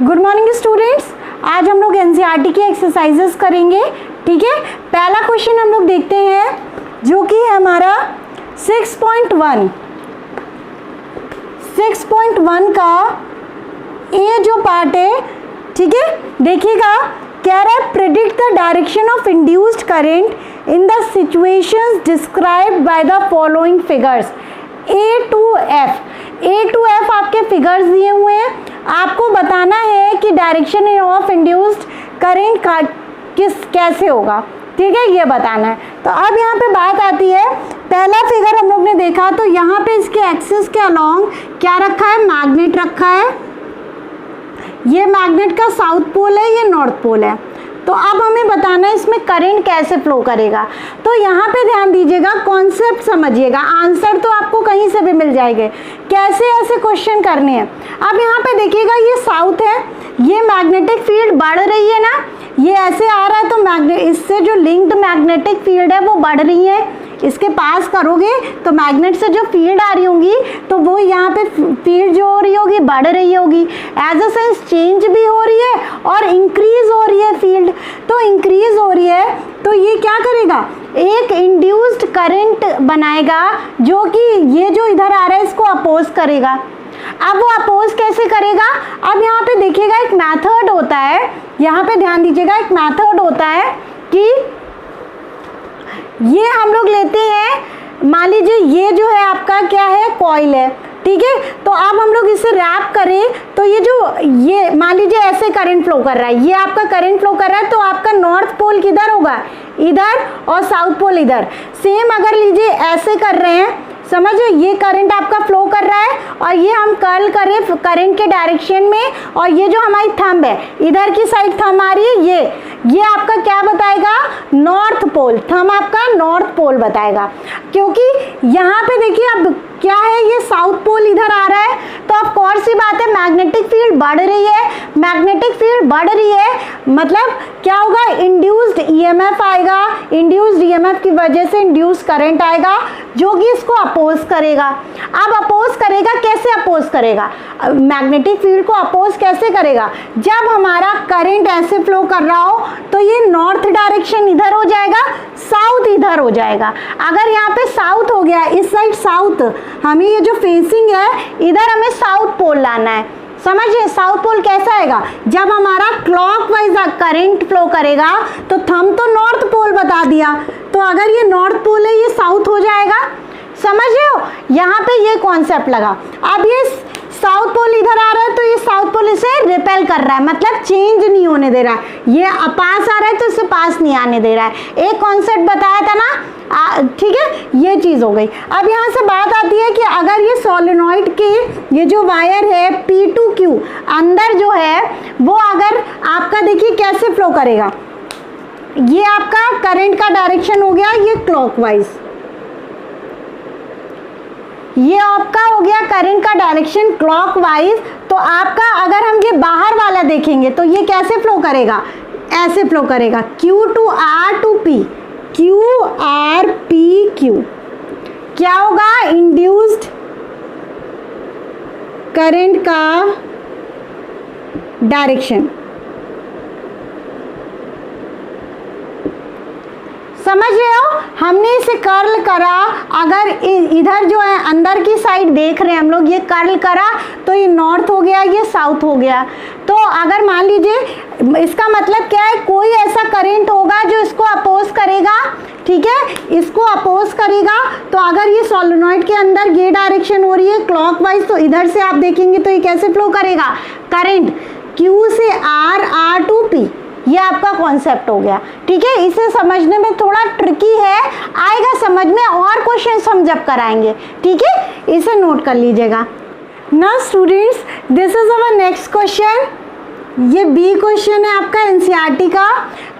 Good morning students, आज हम लोग एनसीईआरटी की एक्सरसाइजेस करेंगे। ठीक है, पहला क्वेश्चन हम लोग देखते हैं जो कि है हमारा 6.1 का ए जो पार्ट है। ठीक है, देखिएगा, कह रहा है predict the direction of induced current in the situations described by the following figures A to F आपके फिगर्स दिए हुए हैं। आपको बताना है कि डायरेक्शन ऑफ इंड्यूस्ड करंट का कैसे होगा। ठीक है, ये बताना है। तो अब यहाँ पे बात आती है, पहला फिगर हम लोग ने देखा तो यहाँ पे इसके एक्सिस के अलोंग क्या रखा है, मैग्नेट रखा है। ये मैग्नेट का साउथ पोल है, ये नॉर्थ पोल है। तो अब हमें बताना है इसमें करंट कैसे फ्लो करेगा। तो यहाँ पे ध्यान दीजिएगा, कॉन्सेप्ट समझिएगा, आंसर तो आपको कहीं से भी मिल जाएंगे। कैसे ऐसे क्वेश्चन करने हैं। अब यहाँ पे देखिएगा, ये साउथ है, ये मैग्नेटिक फील्ड बढ़ रही है ना, ये ऐसे आ रहा है तो इससे जो लिंक्ड मैग्नेटिक फील्ड है वो बढ़ रही है। इसके पास करोगे तो मैग्नेट से जो फील्ड आ रही होगी तो वो यहाँ पे फील्ड जो हो रही होगी बढ़ रही होगी। एज अ सेंस चेंज भी हो रही है और इंक्रीज हो रही है फील्ड। तो इंक्रीज हो रही है तो ये क्या करेगा, एक इंड्यूस्ड करंट बनाएगा जो कि ये जो इधर आ रहा है इसको अपोज करेगा। अब वो अपोज कैसे करेगा, अब यहाँ पे देखिएगा एक मेथड होता है, यहाँ पे ध्यान दीजिएगा, एक मेथड होता है कि ये हम लोग लेते हैं, मान लीजिए ये जो है आपका क्या है, कॉइल है। ठीक है, तो अब हम लोग इसे रैप करें तो ये मान लीजिए ऐसे करंट फ्लो कर रहा है, ये आपका करंट फ्लो कर रहा है तो आपका नॉर्थ पोल किधर होगा, इधर, और साउथ पोल इधर। सेम अगर लीजिए ऐसे कर रहे हैं, समझो ये करंट आपका फ्लो कर रहा है और ये हम कर्ल करें करंट के डायरेक्शन में, और ये जो हमारी थंब है इधर की साइड थंब आ रही है, ये आपका क्या बताएगा, नॉर्थ पोल। थंब आपका नॉर्थ पोल बताएगा, क्योंकि यहाँ पे देखिए अब क्या है, ये साउथ पोल इधर आ रहा है तो ऑफ कोर्स सी बात है मैग्नेटिक फील्ड बढ़ रही है। मैग्नेटिक फील्ड बढ़ रही है मतलब क्या होगा, इंड्यूस्ड ईएमएफ आएगा, इंड्यूस्ड ईएमएफ की वजह से इंड्यूस्ड करंट आएगा जो कि इसको अपोज करेगा। अब अपोज करेगा, कैसे अपोज करेगा, मैग्नेटिक फील्ड को अपोज कैसे करेगा, जब हमारा करंट ऐसे फ्लो कर रहा हो तो ये नॉर्थ डायरेक्शन इधर हो जाएगा, साउथ इधर हो जाएगा। अगर यहाँ पे साउथ हो गया, इस साइड साउथ, हमें ये जो फेसिंग है इधर हमें साउथ पोल लाना है। समझिए साउथ पोल कैसा आएगा, जब हमारा क्लॉकवाइज करंट फ्लो करेगा तो थंब तो नॉर्थ पोल बता दिया, तो अगर ये नॉर्थ पोल है ये साउथ हो जाएगा। समझ रहे हो, यहाँ पे ये कॉन्सेप्ट लगा। अब ये साउथ पोल इधर आ रहा है तो ये साउथ पोल इसे रिपेल कर रहा है, मतलब चेंज नहीं होने दे रहा है। ये पास आ रहा है तो इसे पास नहीं आने दे रहा है। एक कॉन्सेप्ट बताया था ना, ठीक है, ये चीज हो गई। अब यहाँ से बात आती है कि अगर ये सोलेनॉइड की ये जो वायर है P2Q अंदर जो है वो अगर आपका देखिए कैसे फ्लो करेगा, ये आपका करंट का डायरेक्शन हो गया ये क्लॉकवाइज, ये आपका हो गया करंट का डायरेक्शन क्लॉकवाइज। तो आपका अगर हम ये बाहर वाला देखेंगे तो ये कैसे फ्लो करेगा, ऐसे फ्लो करेगा, Q to R to P, Q R P Q। क्या होगा, इंड्यूस्ड करंट का डायरेक्शन। समझ रहे हो, हमने इसे कर्ल करा, अगर इधर जो है अंदर की साइड देख रहे हैं हम लोग, ये कर्ल करा तो ये नॉर्थ हो गया, ये साउथ हो गया। तो अगर मान लीजिए, इसका मतलब क्या है, कोई ऐसा करंट होगा जो इसको अपोज करेगा। ठीक है, इसको अपोज करेगा तो अगर ये सोलेनॉइड के अंदर ये डायरेक्शन हो रही है क्लॉकवाइज, तो इधर से आप देखेंगे तो ये कैसे फ्लो करेगा, करंट Q से R, R to P। ये आपका कॉन्सेप्ट हो गया। ठीक है, इसे समझने में थोड़ा ट्रिकी है, आएगा समझ में, और क्वेश्चन हम जब कराएंगे। ठीक है, इसे नोट कर लीजिएगा। Now students, this is our next question. ये बी क्वेश्चन है आपका एनसीईआरटी का।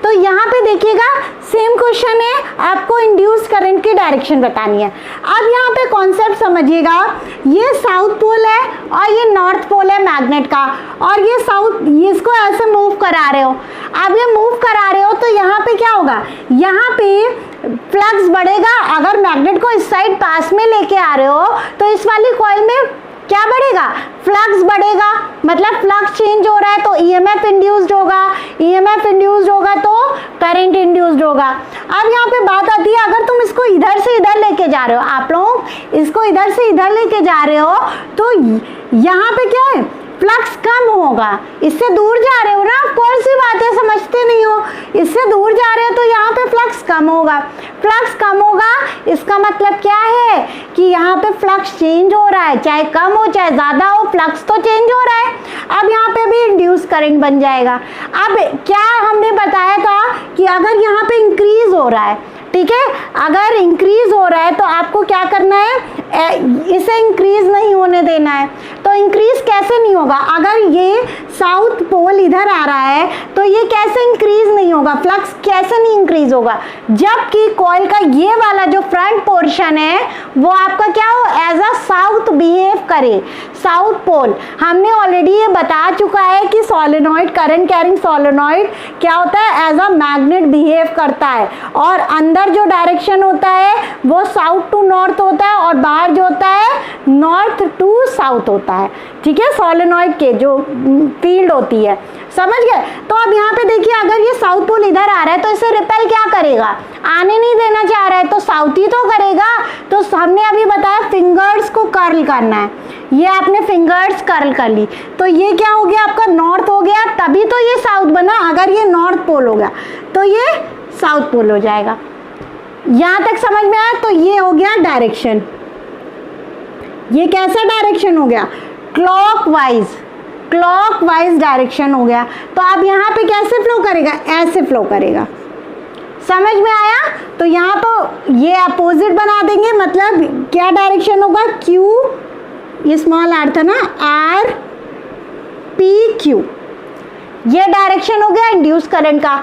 तो यहाँ पे देखिएगा सेम क्वेश्चन है, आपको इंड्यूस्ड करंट की डायरेक्शन बतानी है। अब यहाँ पे कॉन्सेप्ट समझिएगा, ये साउथ पोल है और ये नॉर्थ पोल है मैग्नेट का, और ये साउथ, इसको ऐसे मूव करा रहे हो। अब ये मूव करा रहे हो तो यहाँ पे क्या होगा, यहाँ पे फ्लक्स बढ़ेगा। अगर मैग्नेट को इस साइड पास में लेके आ रहे हो तो इस वाली कॉइल में क्या बढ़ेगा, फ्लक्स बढ़ेगा, मतलब फ्लक्स चेंज हो रहा है तो ईएमएफ इंड्यूस्ड होगा, ईएमएफ इंड्यूस्ड होगा तो करंट इंड्यूस्ड होगा। अब यहाँ पे बात आती है, अगर तुम इसको इधर से इधर लेके जा रहे हो, आप लोग इसको इधर से इधर लेके जा रहे हो तो यहाँ पे क्या है, फ्लक्स कम होगा। इससे दूर जा रहे हो ना, कौन सी बातें समझते नहीं हो, इससे दूर जा रहे हो तो यहाँ पे फ्लक्स कम होगा। फ्लक्स कम होगा इसका मतलब क्या है कि यहाँ पे फ्लक्स चेंज हो रहा है, चाहे कम हो चाहे ज़्यादा हो, फ्लक्स तो चेंज हो रहा है। अब यहाँ पे भी इंड्यूस करंट बन जाएगा। अब क्या हमने बताया था कि अगर यहाँ पे इंक्रीज हो रहा है, ठीक है, अगर इंक्रीज हो रहा है तो आपको क्या करना है, इसे इंक्रीज नहीं होने देना है। तो इंक्रीज कैसे नहीं होगा, अगर ये साउथ पोल इधर आ रहा है तो ये कैसे इंक्रीज नहीं होगा, फ्लक्स कैसे नहीं इंक्रीज होगा, जबकि कॉइल का ये वाला जो फ्रंट पोर्शन है वो आपका क्या हो, एज अ साउथ बिहेव करे। साउथ पोल हमने ऑलरेडी ये बता चुका है कि सोलेनॉइड, करंट कैरिंग सोलेनॉइड क्या होता है, एज अ मैग्नेट बिहेव करता है, और अंदर जो डायरेक्शन होता है वो साउथ टू नॉर्थ होता है और बाहर जो होता है नॉर्थ टू साउथ होता है, ठीक है, सोलेनॉइड के जो फील्ड होती है, समझ गए। तो अब यहाँ पे देखिए, अगर ये साउथ पोल इधर आ रहा है तो इसे रिपेल क्या करेगा, आने नहीं देना चाह रहा है तो साउथ ही तो करेगा। तो हमने अभी बताया फिंगर्स को कर्ल करना है, ये आपने फिंगर्स कर्ल कर ली तो ये क्या हो गया, आपका नॉर्थ हो गया, तभी तो ये साउथ बना। अगर ये नॉर्थ पोल हो गया तो ये साउथ पोल हो जाएगा। यहाँ तक समझ में आया। तो ये हो गया डायरेक्शन, ये कैसा डायरेक्शन हो गया, क्लॉकवाइज, क्लॉकवाइज डायरेक्शन हो गया। तो अब यहाँ पे कैसे फ्लो करेगा, ऐसे फ्लो करेगा, समझ में आया। तो यहाँ तो ये अपोजिट बना देंगे, मतलब क्या डायरेक्शन होगा, क्यू, ये स्मॉल आर था ना, आर पी क्यू, ये डायरेक्शन हो गया इंड्यूस करंट का।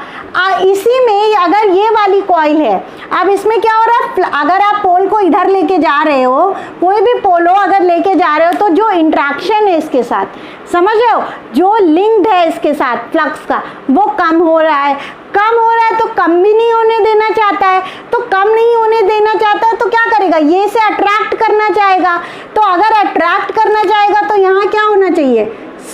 इसी में अगर ये वाली कॉइल है, अब इसमें क्या हो रहा है, अगर आप पोल को इधर लेके जा रहे हो, कोई भी पोल हो अगर लेके जा रहे हो तो जो इंट्रैक्शन है इसके साथ, समझ रहे हो, जो लिंक्ड है इसके साथ फ्लक्स का, वो कम हो रहा है। कम हो रहा है तो कम भी नहीं होने देना चाहता है, तो कम नहीं होने देना चाहता है तो क्या करेगा, ये इसे अट्रैक्ट करना चाहेगा। तो अगर अट्रैक्ट करना चाहेगा तो यहाँ क्या होना चाहिए,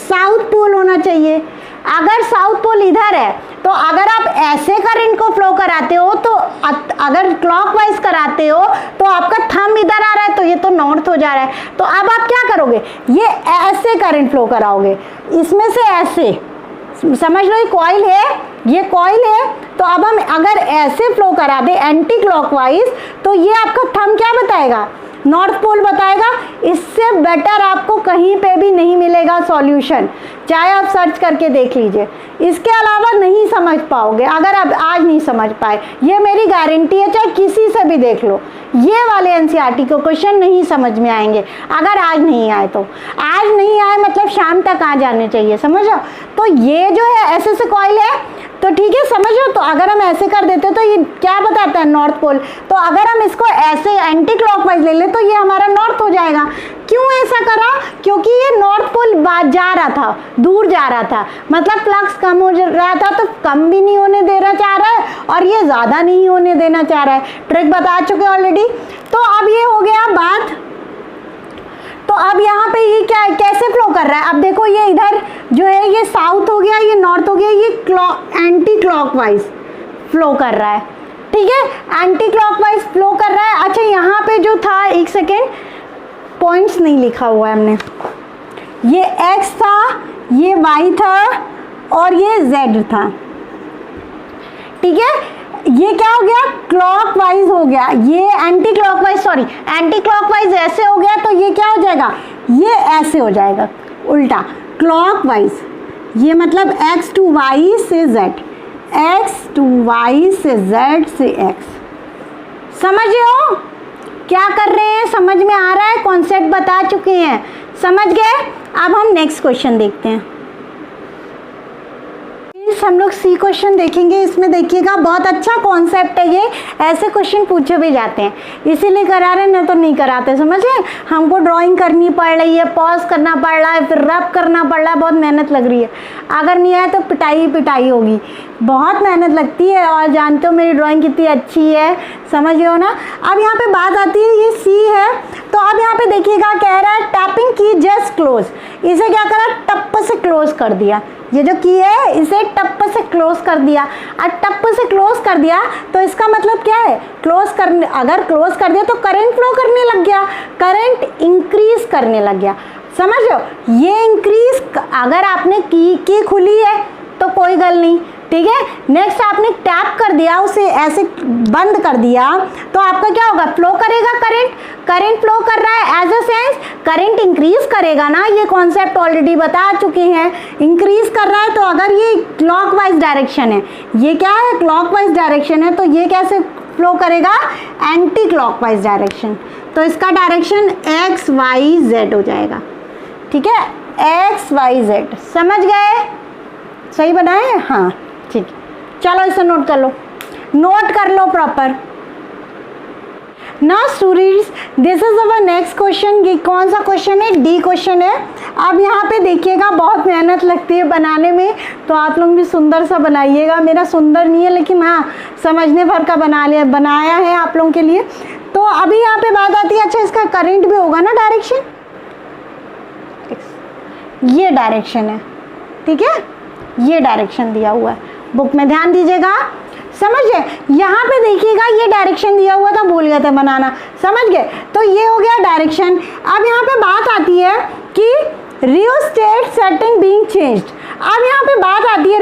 साउथ पोल होना चाहिए। अगर साउथ पोल इधर है तो अगर आप ऐसे करंट को फ्लो कराते हो, तो अगर क्लॉकवाइज कराते हो तो आपका थंब इधर आ रहा है तो ये तो नॉर्थ हो जा रहा है। तो अब आप क्या करोगे, ये ऐसे करंट फ्लो कराओगे, इसमें से ऐसे, समझ लो ये कॉइल है, ये कॉइल है, तो अब हम अगर ऐसे फ्लो करा दे एंटी क्लॉकवाइज तो ये आपका थंब क्या बताएगा, नॉर्थ पोल बताएगा। इससे बेटर आपको कहीं पे भी नहीं मिलेगा सॉल्यूशन, चाहे आप सर्च करके देख लीजिए, इसके अलावा नहीं समझ पाओगे। अगर आप आज नहीं समझ पाए, ये मेरी गारंटी है, चाहे किसी से भी देख लो, ये वाले एनसीईआरटी को क्वेश्चन नहीं समझ में आएंगे अगर आज नहीं आए। तो आज नहीं आए मतलब शाम तक आ जाने चाहिए, समझो। तो ये जो है ऐसे से कॉइल है तो ठीक है, समझो। तो अगर हम ऐसे कर देते तो ये क्या बताता है, नॉर्थ पोल। तो अगर हम इसको ऐसे एंटी क्लॉकवाइज ले ले तो ये हमारा नॉर्थ हो जाएगा। क्यों ऐसा करा, क्योंकि ये नॉर्थ पोल जा रहा था, दूर जा रहा था, मतलब फ्लक्स कम हो रहा था, तो कम भी नहीं होने देना चाह रहा है और ये ज़्यादा नहीं होने देना चाह रहा है। ट्रिक बता चुके ऑलरेडी। तो अब ये हो गया बात। तो अब यहाँ पे ये क्या कैसे फ्लो कर रहा है, अब देखो ये इधर जो है ये साउथ हो गया, ये नॉर्थ हो गया, ये एंटी क्लॉकवाइज फ्लो कर रहा है, ठीक है, एंटी क्लॉकवाइज फ्लो कर रहा है। अच्छा यहाँ पे जो था, एक सेकेंड, पॉइंट्स नहीं लिखा हुआ है हमने, ये x था, ये y था और ये z था, ठीक है। ये क्या हो गया, क्लॉकवाइज हो गया, ये anti clockwise, sorry anti clockwise ऐसे हो गया, तो ये क्या हो जाएगा, ये ऐसे हो जाएगा उल्टा क्लॉकवाइज। ये मतलब x टू y से z, x टू y से z से x, समझ रहे हो क्या कर रहे हैं, समझ में आ रहा है, कॉन्सेप्ट बता चुके हैं, समझ गए। अब हम नेक्स्ट क्वेश्चन देखते हैं। हम लोग सी क्वेश्चन देखेंगे। इसमें देखिएगा बहुत अच्छा कॉन्सेप्ट है ये, ऐसे क्वेश्चन पूछे भी जाते हैं, इसीलिए करा रहे हैं, तो नहीं कराते, समझे। हमको ड्राइंग करनी पड़ रही है, पॉज करना पड़ रहा है, फिर रब करना पड़ रहा है, बहुत मेहनत लग रही है। अगर नहीं आए तो पिटाई पिटाई होगी, बहुत मेहनत लगती है। और जानते हो मेरी ड्राइंग कितनी अच्छी है, समझ रहे हो ना। अब यहाँ पे बात आती है, ये सी है, तो अब यहाँ पे देखिएगा कह रहा है टैपिंग की जस्ट क्लोज, इसे क्या करा, टप से क्लोज कर दिया। ये जो की है इसे टप से क्लोज कर दिया, और टप से क्लोज कर दिया तो इसका मतलब क्या है, क्लोज करने, अगर क्लोज कर दिया तो करंट फ्लो करने लग गया, करंट इंक्रीज करने लग गया। समझ लो, ये इंक्रीज, अगर आपने की खुली है तो कोई गल नहीं, ठीक है। नेक्स्ट आपने टैप कर दिया, उसे ऐसे बंद कर दिया तो आपका क्या होगा, फ्लो करेगा करंट फ्लो कर रहा है, as a sense current increase करेगा ना, ये कॉन्सेप्ट ऑलरेडी बता चुके हैं, इंक्रीज कर रहा है। तो अगर ये क्लॉकवाइज डायरेक्शन है, ये क्या है, क्लॉकवाइज डायरेक्शन है, तो ये कैसे फ्लो करेगा, एंटी क्लॉकवाइज डायरेक्शन। तो इसका डायरेक्शन एक्स वाई जेड हो जाएगा, ठीक है, एक्स वाई जेड। समझ गए, सही बनाए, हाँ ठीक। चलो इसे नोट कर लो proper. Now students, this is our next question. ये कौन सा क्वेश्चन है, डी क्वेश्चन है। अब यहाँ पे देखिएगा, बहुत मेहनत लगती है बनाने में, तो आप लोग भी सुंदर सा बनाइएगा। मेरा सुंदर नहीं है, लेकिन हाँ समझने भर का बनाया है आप लोगों के लिए। तो अभी यहाँ पे बात आती है, अच्छा इसका करंट भी होगा ना, डायरेक्शन, ये डायरेक्शन है, ठीक है, ये डायरेक्शन दिया हुआ है बुक में, ध्यान दीजिएगा। समझ गए, यहाँ पे देखिएगा ये डायरेक्शन दिया हुआ था, भूल गए थे बनाना, समझ गए। तो ये हो गया डायरेक्शन। अब यहाँ पे बात आती है कि रियोस्टेट सेटिंग बीइंग चेंज्ड। अब यहाँ पे बात आती है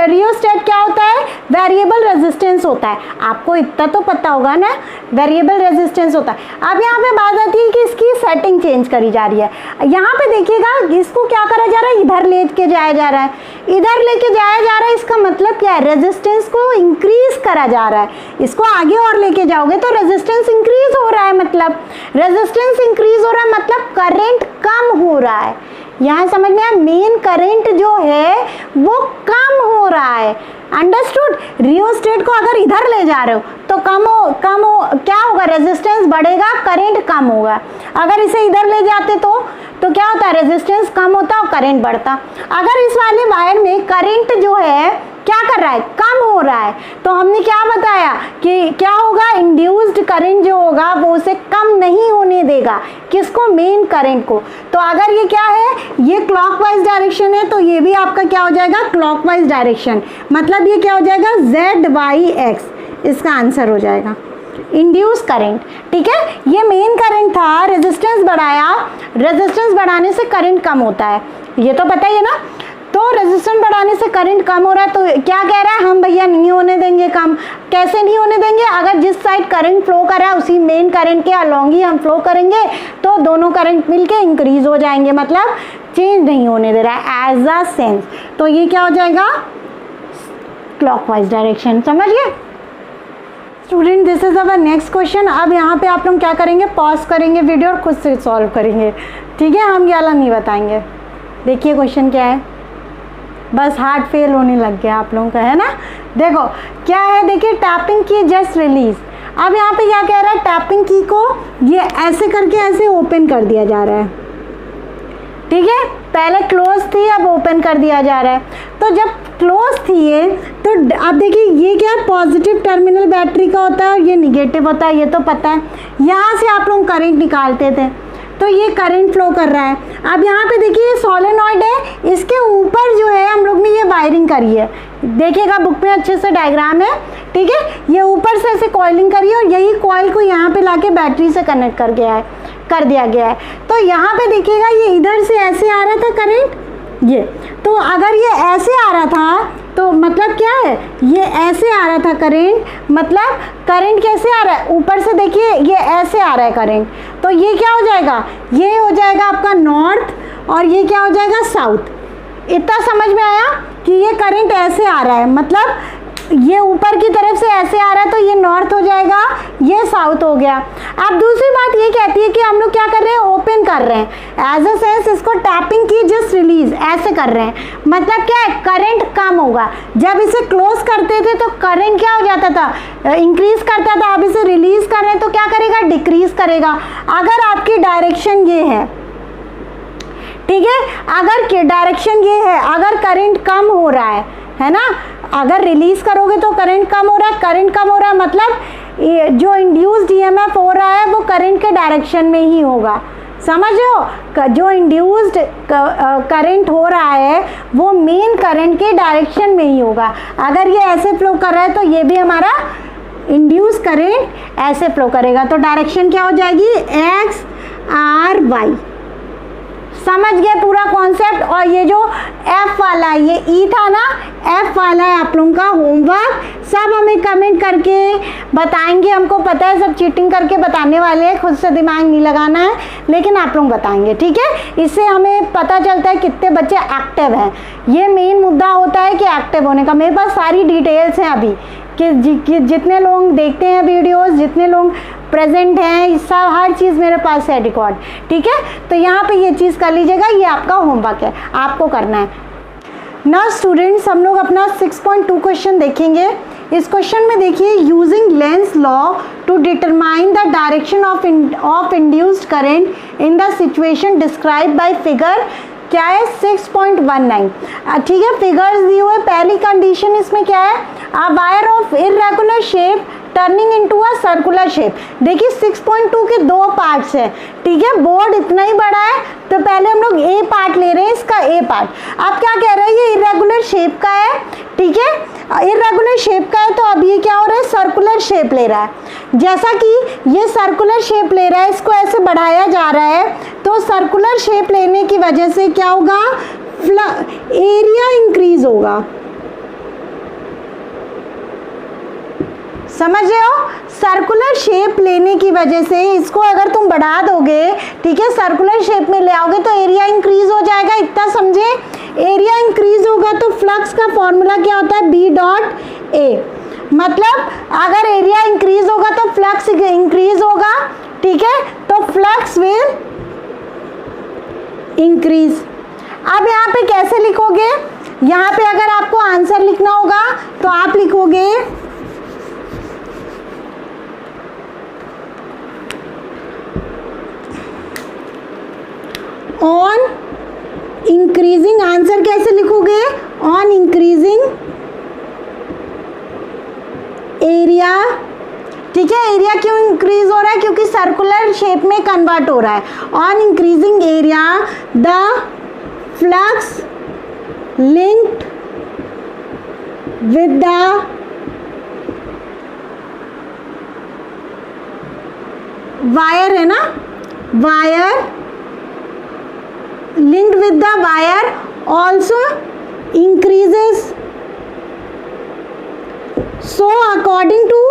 रियोस्टेट क्या होता है, वेरिएबल रेजिस्टेंस होता है, आपको इतना तो पता होगा ना, वेरिएबल रेजिस्टेंस होता है। अब यहाँ पे बात आती है कि इसकी सेटिंग चेंज करी जा रही है। यहाँ पे देखिएगा इसको क्या करा जा रहा है, इधर लेके जाया जा रहा है, इधर लेके जाया जा रहा है। इसका मतलब क्या है, रेजिस्टेंस को इंक्रीज करा जा रहा है। इसको आगे और लेके जाओगे तो रेजिस्टेंस इंक्रीज हो रहा है, मतलब रेजिस्टेंस इंक्रीज हो रहा है मतलब करंट कम हो रहा है। यहाँ समझ में आया, मेन करंट जो है वो कम हो रहा है। अंडरस्टूड। रियोस्टेट को अगर इधर ले जा रहे हो तो कम हो क्या होगा, रेजिस्टेंस बढ़ेगा, करंट कम होगा। अगर इसे इधर ले जाते तो क्या होता है, रेजिस्टेंस कम होता और करंट बढ़ता। अगर इस वाले वायर में करंट जो है क्या कर रहा है, कम हो रहा है, तो हमने क्या बताया कि क्या होगा, इंड्यूस्ड करंट जो होगा वो उसे कम नहीं होने देगा, किसको, मेन करंट को। तो अगर ये क्या है, ये क्लॉकवाइज डायरेक्शन है, तो ये भी आपका क्या हो जाएगा, क्लॉकवाइज डायरेक्शन। मतलब ये क्या हो जाएगा, ZYX, इसका आंसर हो जाएगा इंड्यूस करंट। ठीक है, ये मेन करंट था, रेजिस्टेंस बढ़ाया, रेजिस्टेंस बढ़ाने से करंट कम होता है, ये तो पता ही है ना। तो रेजिस्टेंस बढ़ाने से करंट कम हो रहा है, तो क्या कह रहा है, हम भैया नहीं होने देंगे कम। कैसे नहीं होने देंगे, अगर जिस साइड करंट फ्लो कर रहा है उसी मेन करंट के अलॉन्ग ही हम फ्लो करेंगे, तो दोनों करंट मिलके इंक्रीज हो जाएंगे, मतलब चेंज नहीं होने दे रहा है एज अ सेंस। तो ये क्या हो जाएगा, क्लॉकवाइज डायरेक्शन। समझ गए student, this is our next question. अब यहाँ पे आप लोग क्या करेंगे, पॉज करेंगे वीडियो और खुद से सॉल्व करेंगे, ठीक है, हम ये वाला नहीं बताएंगे। देखिए क्वेश्चन क्या है, बस हार्ट फेल होने लग गया आप लोगों का, है ना। देखो क्या है, देखिए टैपिंग की जस्ट रिलीज। अब यहाँ पे क्या कह रहा है, टैपिंग की को ये ऐसे करके ऐसे ओपन कर दिया जा रहा है, ठीक है, पहले क्लोज थी अब ओपन कर दिया जा रहा है। तो जब क्लोज थी ये, तो अब देखिए ये क्या है, पॉजिटिव टर्मिनल बैटरी का होता है और ये निगेटिव होता है, ये तो पता है। यहाँ से आप लोग करंट निकालते थे, तो ये करंट फ्लो कर रहा है। अब यहाँ पे देखिए ये सोलेनॉइड है, इसके ऊपर जो है हम लोग ने ये वायरिंग करी है, देखिएगा बुक में अच्छे से डायग्राम है, ठीक है। ये ऊपर से ऐसे कॉइलिंग करी है और यही कॉइल को यहाँ पे लाके बैटरी से कनेक्ट कर दिया गया है। तो यहाँ पे देखिएगा ये इधर से ऐसे आ रहा था करंट, ये तो अगर ये ऐसे आ रहा था तो मतलब क्या है, ये ऐसे आ रहा था करंट, मतलब करंट कैसे आ रहा है, ऊपर से देखिए ये ऐसे आ रहा है करंट, तो ये क्या हो जाएगा, ये हो जाएगा आपका नॉर्थ और ये क्या हो जाएगा साउथ। इतना समझ में आया कि ये करंट ऐसे आ रहा है, मतलब ये ऊपर की तरफ से ऐसे आ रहा है, तो ये नॉर्थ हो जाएगा, ये साउथ हो गया। अब दूसरी बात ये कहती है कि हम लोग क्या कर रहे हैं, ओपन कर रहे हैं, एज अ सेंस इसको टैपिंग की जस्ट रिलीज ऐसे कर रहे हैं, मतलब क्या है, करंट कम होगा। जब इसे क्लोज करते थे तो करंट क्या हो जाता था, इंक्रीज करता था, अब इसे रिलीज कर रहे हैं तो क्या करेगा, डिक्रीज करेगा। अगर आपकी डायरेक्शन ये है, ठीक है, अगर डायरेक्शन ये है, अगर करंट कम हो रहा है, है ना। अगर रिलीज करोगे तो करंट कम हो रहा है, करंट कम हो रहा है मतलब जो इंड्यूस्ड ईएमएफ हो रहा है वो करंट के डायरेक्शन में ही होगा। समझ रहे हो, जो इंड्यूस्ड करंट हो रहा है वो मेन करंट के डायरेक्शन में ही होगा। अगर ये ऐसे फ्लो कर रहा है तो ये भी हमारा इंड्यूस करंट ऐसे फ्लो करेगा, तो डायरेक्शन क्या हो जाएगी, एक्स आर वाई। समझ गए पूरा कॉन्सेप्ट। और ये जो एफ वाला है, ये ई था ना, एफ वाला है आप लोगों का होमवर्क। सब हमें कमेंट करके बताएंगे, हमको पता है सब चीटिंग करके बताने वाले हैं, खुद से दिमाग नहीं लगाना है, लेकिन आप लोग बताएंगे, ठीक है। इससे हमें पता चलता है कितने बच्चे एक्टिव हैं। ये मेन मुद्दा होता है कि एक्टिव होने का। मेरे पास सारी डिटेल्स हैं अभी कि जितने लोग देखते हैं वीडियोस, जितने लोग प्रेजेंट हैं, सब हर चीज़ मेरे पास है रिकॉर्ड, ठीक है। तो यहाँ पे ये चीज़ कर लीजिएगा, ये आपका होमवर्क है, आपको करना है ना। स्टूडेंट्स हम लोग अपना 6.2 क्वेश्चन देखेंगे। इस क्वेश्चन में देखिए, using Lenz law to determine the direction of induced current in the situation describe by figure, क्या है 6.19, ठीक है। फिगर्स दिए हुए, पहली कंडीशन इसमें क्या है, a wire of irregular shape turning into a circular shape. देखिए 6.2 के दो पार्ट्स हैं, ठीक है। बोर्ड इतना ही बड़ा है तो पहले हम लोग ए पार्ट ले रहे हैं, इसका ए पार्ट। अब क्या कह रहे हैं, ये इर्रेगुलर शेप का है, ठीक है। इर्रेगुलर शेप का है तो अब ये क्या हो रहा है, सर्कुलर शेप ले रहा है। जैसा कि ये सर्कुलर शेप ले रहा है, इसको ऐसे बढ़ाया जा रहा है, तो सर्कुलर शेप लेने की वजह से क्या होगा, एरिया इंक्रीज होगा। समझ रहे हो, सर्कुलर शेप लेने की वजह से इसको अगर तुम बढ़ा दोगे, ठीक है, सर्कुलर शेप में ले आओगे तो एरिया इंक्रीज हो जाएगा। इतना समझे, एरिया इंक्रीज होगा तो फ्लक्स का फॉर्मूला क्या होता है, बी डॉट ए। मतलब अगर एरिया इंक्रीज होगा तो फ्लक्स इंक्रीज होगा, ठीक है, तो फ्लक्स विल इंक्रीज। अब यहाँ पे कैसे लिखोगे, यहाँ पे अगर आपको आंसर लिखना होगा तो आप लिखोगे ऑन इंक्रीजिंग, आंसर कैसे लिखोगे, ऑन इंक्रीजिंग एरिया, ठीक है। एरिया क्यों इंक्रीज हो रहा है, क्योंकि सर्कुलर शेप में कन्वर्ट हो रहा है। On increasing area the flux linked with the wire, है ना, wire linked with the wire also increases. So according to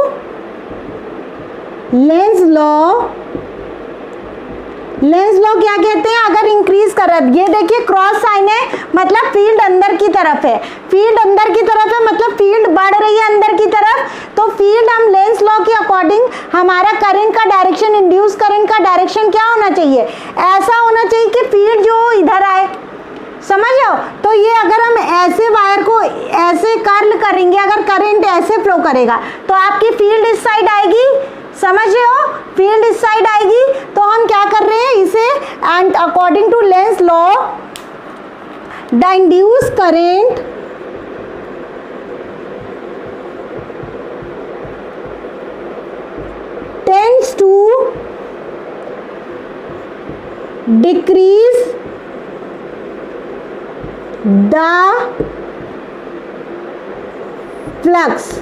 Lenz law, Lenz law क्या कहते हैं, अगर इंक्रीज कर रहा है, ये देखिए क्रॉस साइन है, मतलब फील्ड अंदर की तरफ है, फील्ड अंदर की तरफ है, मतलब फील्ड बढ़ रही है अंदर की तरफ। तो फील्ड हम लेंस लॉ के अकॉर्डिंग, हमारा करंट का डायरेक्शन, इंड्यूस करंट का डायरेक्शन क्या होना चाहिए, ऐसा होना चाहिए कि फील्ड जो इधर आए। समझ लो, तो ये अगर हम ऐसे वायर को ऐसे कर्ल करेंगे, अगर करंट ऐसे फ्लो करेगा तो आपकी फील्ड इस साइड आएगी। समझ रहे हो, फील्ड इस साइड आएगी, तो हम क्या कर रहे हैं इसे, and according to Lenz law the induce current tends to decrease the flux,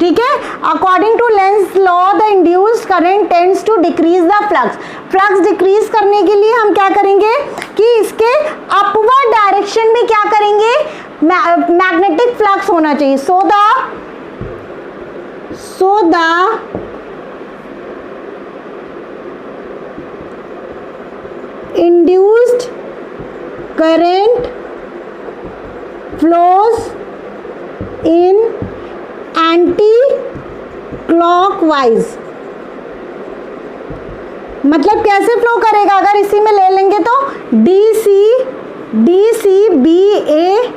ठीक है। According to Lenz law the induced current tends to decrease the flux. Flux decrease करने के लिए हम क्या करेंगे कि इसके अपवर्ड डायरेक्शन में क्या करेंगे, मैग्नेटिक फ्लक्स होना चाहिए। So the induced current flows in anti clockwise. मतलब कैसे फ्लो करेगा, अगर इसी में ले लेंगे तो D C B A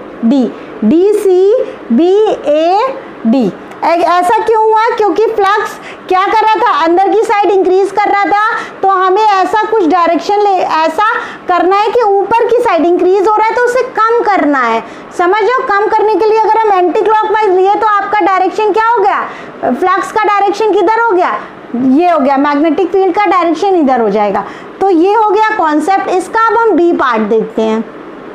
D, ऐसा क्यों हुआ? क्योंकि फ्लक्स क्या कर रहा था, अंदर की साइड इंक्रीज कर रहा था, तो हमें ऐसा कुछ डायरेक्शन ऐसा करना है कि ऊपर की साइड इंक्रीज हो रहा है तो उसे कम करना है। समझ लो, कम करने के लिए अगर हम एंटी क्लॉकवाइज लिए तो आपका डायरेक्शन क्या हो गया, फ्लक्स का डायरेक्शन किधर हो गया, ये हो गया, मैग्नेटिक फील्ड का डायरेक्शन इधर हो जाएगा। तो ये हो गया कॉन्सेप्ट। इसका अब हम बी पार्ट देखते हैं।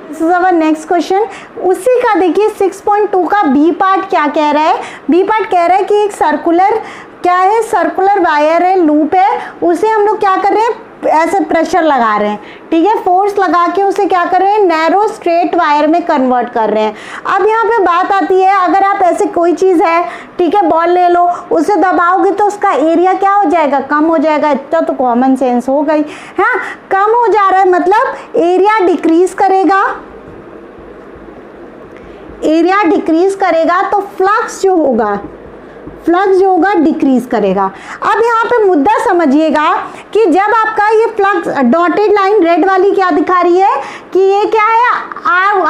This is our next question. उसी का देखिए 6.2 का बी पार्ट क्या कह रहा है। बी पार्ट कह रहा है कि एक सर्कुलर क्या है, सर्कुलर वायर है, लूप है, उसे हम लोग क्या कर रहे हैं, ऐसे प्रेशर लगा रहे हैं, ठीक है, फोर्स लगा के उसे क्या कर रहे हैं, नैरो स्ट्रेट वायर में कन्वर्ट कर रहे हैं। अब यहाँ पे बात आती है, अगर आप ऐसे कोई चीज़ है, ठीक है, बॉल ले लो, उसे दबाओगे तो उसका एरिया क्या हो जाएगा, कम हो जाएगा। इतना तो कॉमन सेंस हो गई, हाँ, कम हो जा रहा है मतलब एरिया डिक्रीज करेगा, एरिया डिक्रीज करेगा तो फ्लक्स जो होगा, फ्लक्स जो होगा डिक्रीज करेगा। अब यहाँ पे मुद्दा समझिएगा कि जब आपका ये फ्लक्स डॉटेड लाइन रेड वाली क्या दिखा रही है कि ये क्या है,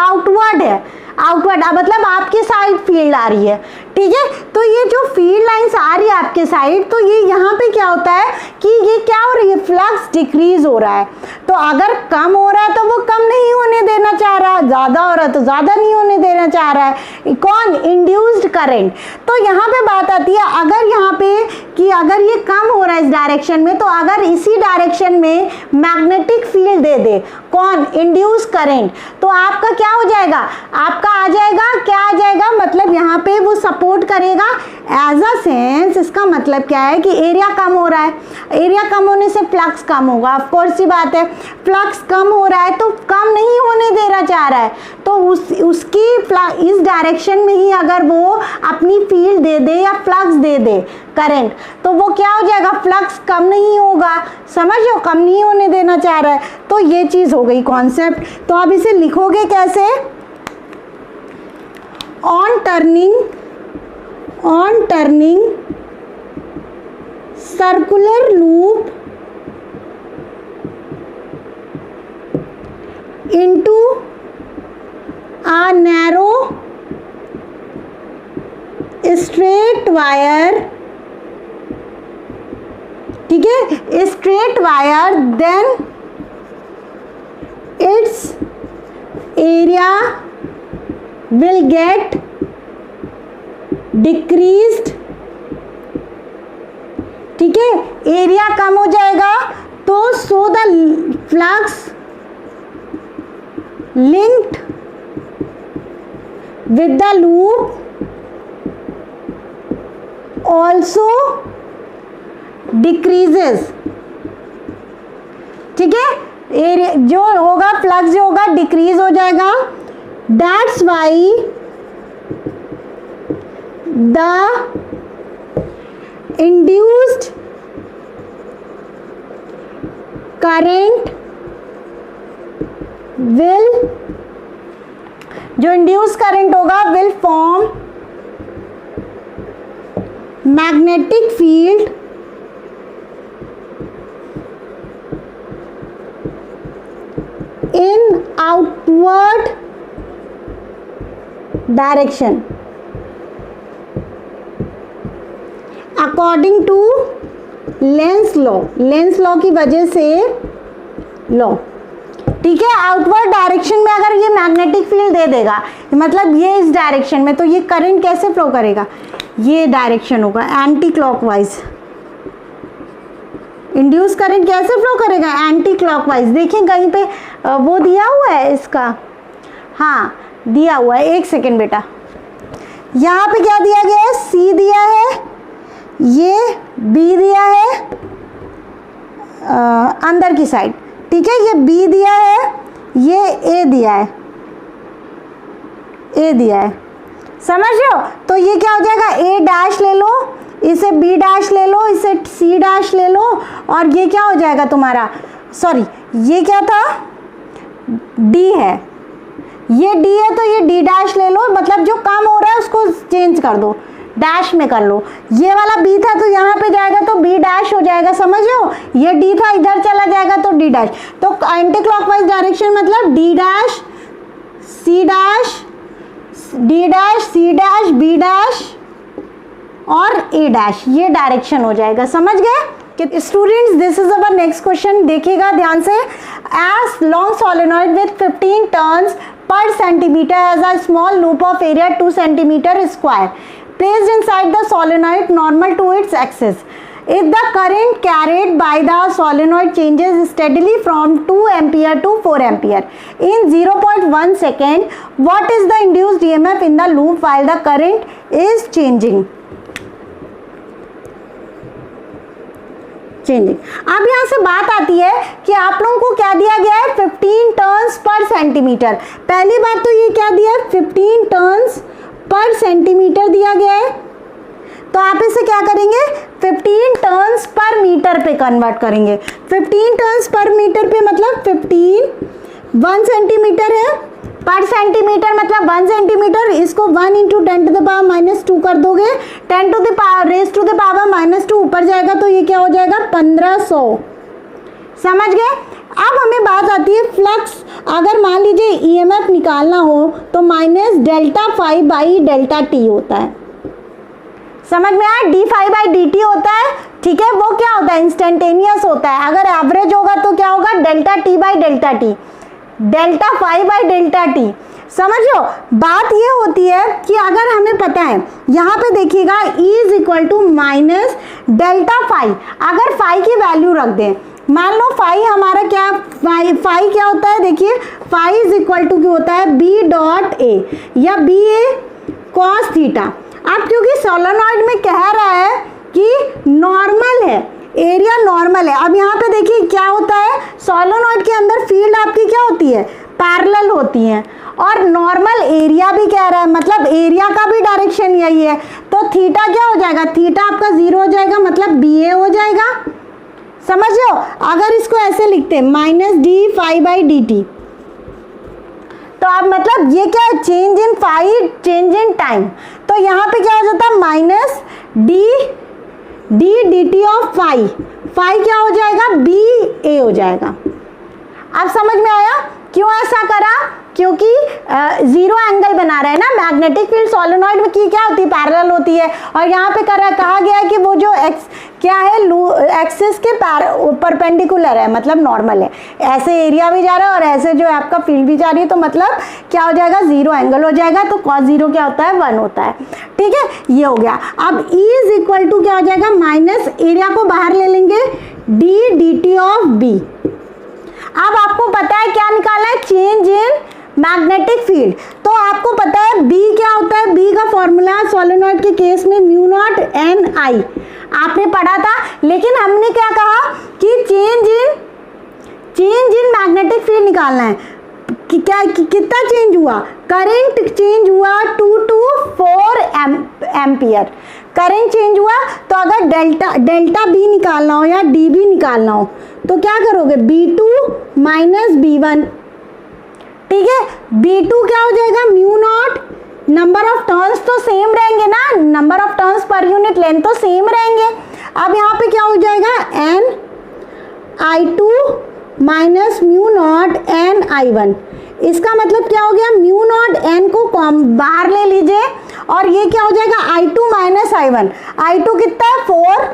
आउटवर्ड है, आउटवर्ड मतलब आपकी साइड फील्ड आ रही है, ठीक है। तो ये जो फील्ड लाइंस आ रही है आपके साइड, तो ये यहाँ पे क्या होता है कि ये क्या हो रही है, फ्लक्स डिक्रीज हो रहा है। तो अगर कम हो रहा है तो वो कम नहीं होने देना चाह रहा है, ज़्यादा हो रहा है तो ज़्यादा नहीं होने देना चाह रहा है। कौन, इंड्यूस्ड करंट। तो यहाँ पे बात आती है, अगर यहाँ पे कि अगर ये कम हो रहा है इस डायरेक्शन में, तो अगर इसी डायरेक्शन में मैग्नेटिक फील्ड दे दे, कौन, इंड्यूस करंट, तो आपका क्या हो जाएगा, आपका आ जाएगा, क्या आ जाएगा, मतलब यहाँ पे वो सपोर्ट करेगा एज अ सेंस। इसका मतलब क्या है कि एरिया कम हो रहा है, एरिया कम होने से फ्लक्स कम होगा, ऑफ कोर्स सी बात है। फ्लक्स कम हो रहा है तो कम नहीं होने देना चाह रहा है, तो उसकी इस डायरेक्शन में ही अगर वो अपनी फील्ड दे दे या फ्लक्स दे दे करंट, तो वो क्या हो जाएगा, फ्लक्स कम नहीं होगा। समझो, कम नहीं होने देना चाह रहा है। तो ये चीज़ हो गई कॉन्सेप्ट। तो अब इसे लिखोगे कैसे, on turning circular loop into a narrow straight wire, ठीक है, straight wire, then its area will get decreased, ठीक है, एरिया कम हो जाएगा। तो so the flux linked with the loop also decreases, ठीक है, एरिया जो होगा, फ्लक्स जो होगा डिक्रीज हो जाएगा। That's why the induced current will, जो इंड्यूस करंट होगा, will form magnetic field in outward direction according to Lenz law. Lenz law की वजह से लॉ, ठीक है, आउटवर्ड डायरेक्शन में अगर ये मैग्नेटिक फील्ड दे देगा, मतलब ये इस डायरेक्शन में, तो ये करंट कैसे फ्लो करेगा, ये डायरेक्शन होगा एंटी क्लॉकवाइज। इंड्यूस करंट कैसे फ्लो करेगा, एंटी क्लॉकवाइज। देखिए कहीं पे वो दिया हुआ है इसका, हाँ दिया हुआ है, एक सेकेंड बेटा, यहाँ पे क्या दिया गया है, सी दिया है, ये बी दिया है अंदर की साइड, ठीक है, ये बी दिया है, ये ए दिया है, ए दिया है, समझ लो। तो ये क्या हो जाएगा, ए डैश ले लो, इसे बी डैश ले लो, इसे सी डैश ले लो, और ये क्या हो जाएगा तुम्हारा, सॉरी ये क्या था, डी है, ये डी है, तो ये डी डैश ले लो, मतलब जो कम हो रहा है उसको चेंज कर दो, डैश में कर लो। ये वाला बी था तो यहाँ पे जाएगा तो बी डैश हो जाएगा, समझ लो, ये डी था इधर चला जाएगा तो डी डैश। तो एंटी क्लॉकवाइज डायरेक्शन मतलब D dash C dash, D dash C dash B dash, और ए डैश, ये डायरेक्शन हो जाएगा। समझ गए कि students? This is our next question, देखिएगा ध्यान से। As long solenoid with 15 turns per centimeter has a small loop of area 2 centimeter square placed inside the solenoid normal to its axis. If the current carried by the solenoid changes steadily from 2 ampere to 4 ampere in 0.1 second, what is the induced EMF in the loop while the current is changing? अब यहाँ से बात आती है कि आप लोगों को क्या दिया गया है, 15 टर्न्स पर सेंटीमीटर। पहली बात तो ये क्या दिया है, 15 टर्न्स पर सेंटीमीटर दिया गया है। तो आप इसे क्या करेंगे, 15 टर्न्स पर मीटर पे कन्वर्ट करेंगे। 15 टर्न्स पर मीटर पे मतलब 15 1 सेंटीमीटर है, पर सेंटीमीटर मतलब 1 सेंटीमीटर, इसको 1 इंटू 10 टू द पावर -2 कर दोगे, 10 to the power raise to the power -2 ऊपर जाएगा तो ये क्या हो जाएगा, 1500। समझ गए? अब हमें बात आती है फ्लक्स। अगर मान लीजिए ईएमएफ निकालना हो तो minus delta phi by delta t होता है। समझ में आया? D phi by d t होता है, ठीक है, वो क्या होता है, इंस्टेंटेनियस होता है। अगर एवरेज होगा तो क्या होगा, delta t by delta t, delta phi by delta t. समझ लो, बात ये होती है कि अगर हमें पता है, यहाँ पे देखिएगा E is equal to minus delta phi. अगर फाई की वैल्यू रख दें, मान लो फाई हमारा क्या, फाई क्या होता है, देखिए फाई इज इक्वल टू क्या होता है, बी डॉट ए या बी ए कॉस थीटा। अब क्योंकि सोलेनॉइड में कह रहा है कि नॉर्मल है, एरिया नॉर्मल है। अब यहाँ पे देखिए क्या होता है, सोलेनॉइड के अंदर फील्ड आपकी क्या होती है, पैरेलल होती है, और नॉर्मल एरिया भी कह रहा है, मतलब एरिया का भी डायरेक्शन यही है। तो थीटा क्या हो जाएगा, थीटा आपका 0 हो जाएगा, मतलब बी ए हो जाएगा। समझ लो, अगर इसको ऐसे लिखते हैं minus d phi by d t, तो आप मतलब ये क्या है, change in phi, change in time. तो यहाँ पे क्या हो जाता है, minus d d d t of phi, phi क्या हो जाएगा, बी ए हो जाएगा। अब समझ में आया क्यों ऐसा करा, क्योंकि जीरो एंगल बना रहा है ना। मैग्नेटिक फील्ड सोलेनॉइड में की क्या होती है, पैरेलल होती है, और यहाँ पे कहा गया है कि वो जो एक्स क्या है, एक्सिस के परपेंडिकुलर है, मतलब नॉर्मल है। ऐसे एरिया भी जा रहा है और ऐसे जो है आपका फील्ड भी जा रही है, तो मतलब क्या हो जाएगा, जीरो एंगल हो जाएगा। तो कॉस जीरो क्या होता है, 1 होता है। ठीक है, ये हो गया। अब E इज इक्वल टू क्या हो जाएगा, माइनस एरिया को बाहर ले लेंगे, d d t of B. अब आपको पता है क्या निकाला है, चेंज इन मैग्नेटिक फील्ड। तो आपको पता है B क्या होता है, B का फॉर्मूला सोलेनॉइड के केस में म्यू नॉट एन आई, आपने पढ़ा था। लेकिन हमने क्या कहा कि चेंज इन मैग्नेटिक फील्ड निकालना है। कितना चेंज हुआ, करंट चेंज हुआ 2 to 4 एम्पियर, करंट चेंज हुआ। तो अगर डेल्टा बी निकालना हो या डी बी निकालना हो तो क्या करोगे, B2 माइनस B1। ठीक है, B2 क्या हो जाएगा, mu naught, number of turns तो सेम रहेंगे ना, number of turns per unit length तो सेम रहेंगे। अब यहाँ पे क्या हो जाएगा, N I2 minus mu naught N I1। इसका मतलब क्या हो गया, म्यू नॉट एन को बाहर ले लीजिए और ये क्या हो जाएगा, I2 माइनस I1। I2 कितना है, 4,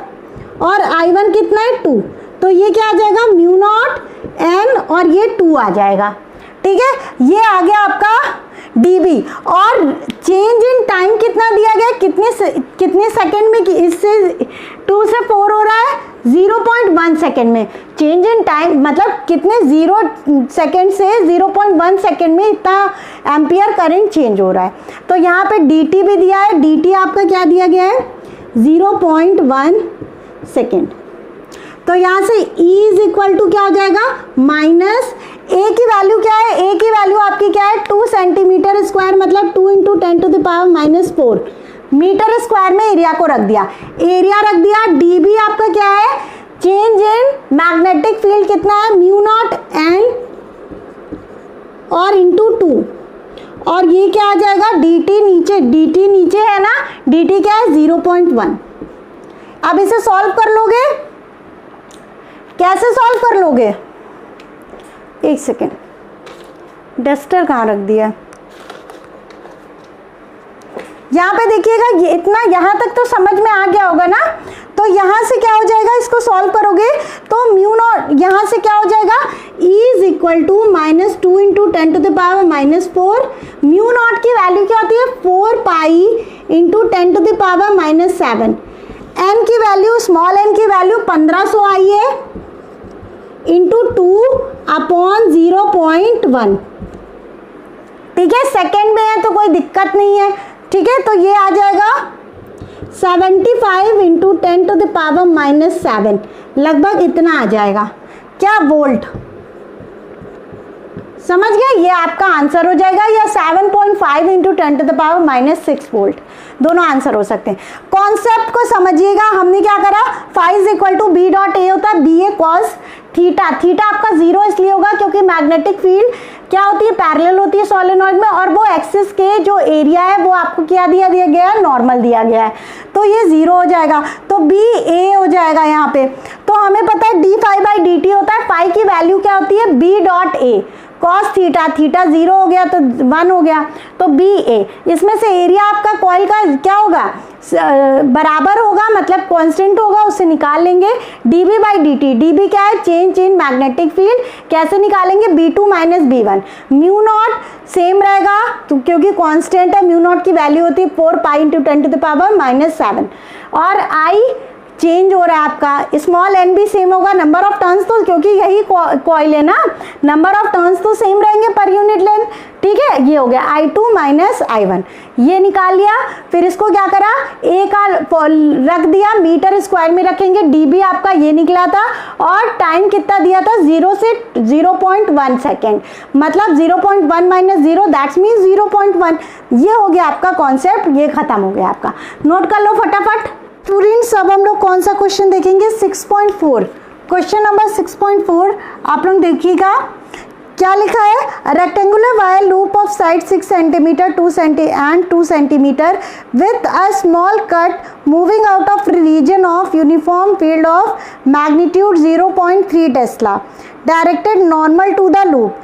और I1 कितना है, 2। तो ये क्या आ जाएगा, म्यू नॉट एन और ये 2 आ जाएगा। ठीक है, ये आ गया आपका dB। और चेंज इन टाइम कितना दिया गया, कितने सेकंड में, इससे 2 से 4 हो रहा है, 0.1 सेकंड में। चेंज इन टाइम मतलब कितने, 0 सेकंड से 0.1 सेकंड में इतना एम्पियर करंट चेंज हो रहा है। तो यहाँ पे dt भी दिया है, dt आपका क्या दिया गया है, 0.1 सेकंड। तो यहाँ से E इज इक्वल टू क्या हो जाएगा, माइनस A की वैल्यू क्या है, A की वैल्यू आपकी क्या है, 2 सेंटीमीटर स्क्वायर, मतलब 2 into 10 to the power -4 metre square में एरिया को रख दिया, एरिया रख दिया। dB आपका क्या है, चेंज इन मैग्नेटिक फील्ड कितना है, म्यू नॉट एन और इंटू 2, और ये क्या आ जाएगा, dt नीचे है ना, dt क्या है, 0.1। अब इसे सॉल्व कर लोगे, कैसे सॉल्व कर लोगे, एक सेकेंड, डस्टर कहाँ रख दिया, यहाँ पे देखिएगा, ये इतना यहाँ तक तो समझ में यहाँ से क्या हो जाएगा, इसको सॉल्व करोगे तो म्यू नॉट यहाँ से क्या हो जाएगा, E is equal to -2 into 10 to the power -4। Mu naught की वैल्यू क्या होती है, 4 pi into 10 to the power -7। n की वैल्यू, स्मॉल n की वैल्यू 1500 आई है इंटू 2/0.1। ठीक है, सेकेंड में है तो कोई दिक्कत नहीं है। ठीक है, तो ये आ जाएगा 75 इंटू 10 टू द पावर -7, लगभग इतना आ जाएगा क्या, वोल्ट। समझ गए, ये आपका आंसर हो जाएगा, या 7.5 into 10 to the power -6 volt, दोनों आंसर हो सकते हैं। कॉन्सेप्ट को समझिएगा, हमने क्या करा, phi is equal to B dot A होता है B A cos theta. Theta आपका जीरो इसलिए होगा क्योंकि मैग्नेटिक फील्ड क्या होती है, पैरेलल होती है सोलेनॉइड में, और वो एक्सिस के जो एरिया है वो आपको क्या दिया गया है, नॉर्मल दिया गया है, तो ये जीरो हो जाएगा, तो बी ए हो जाएगा यहाँ पे। तो हमें पता है d phi by d t होता है, फाई की वैल्यू क्या होती है, B dot A cos theta, theta zero हो गया तो 1 हो गया, तो बी ए। इसमें से एरिया आपका कॉइल का क्या होगा, बराबर होगा, मतलब कांस्टेंट होगा, उससे निकाल लेंगे dB बाई dt। dB क्या है, चेंज इन मैग्नेटिक फील्ड, कैसे निकालेंगे, B2 minus B1। Mu naught same रहेगा तो क्योंकि कांस्टेंट है, म्यू नॉट की वैल्यू होती है 4 pi into 10 to the power -7, और I चेंज हो रहा है आपका, स्मॉल n भी सेम होगा, नंबर ऑफ टर्न्स तो क्योंकि यही कॉइल है ना, नंबर ऑफ टर्न्स तो सेम रहेंगे पर यूनिट लेंथ। ठीक है, ये हो गया I2 माइनस I1, ये निकाल लिया। फिर इसको क्या करा, A का रख दिया, मीटर स्क्वायर में रखेंगे, dB आपका ये निकला था, और टाइम कितना दिया था, 0 से 0.1 सेकेंड, मतलब 0.1 माइनस 0 दैट्स मीन 0.1। ये हो गया आपका कॉन्सेप्ट, ये खत्म हो गया आपका, नोट कर लो फटाफट। स्टूडेंट्स अब हम लोग कौन सा क्वेश्चन देखेंगे, 6.4, क्वेश्चन नंबर 6.4 आप लोग देखिएगा क्या लिखा है, rectangular wire loop of side 6 centimetre 2 centimetre with a small cut moving out of region of uniform field of magnitude 0.3 tesla directed normal to the loop,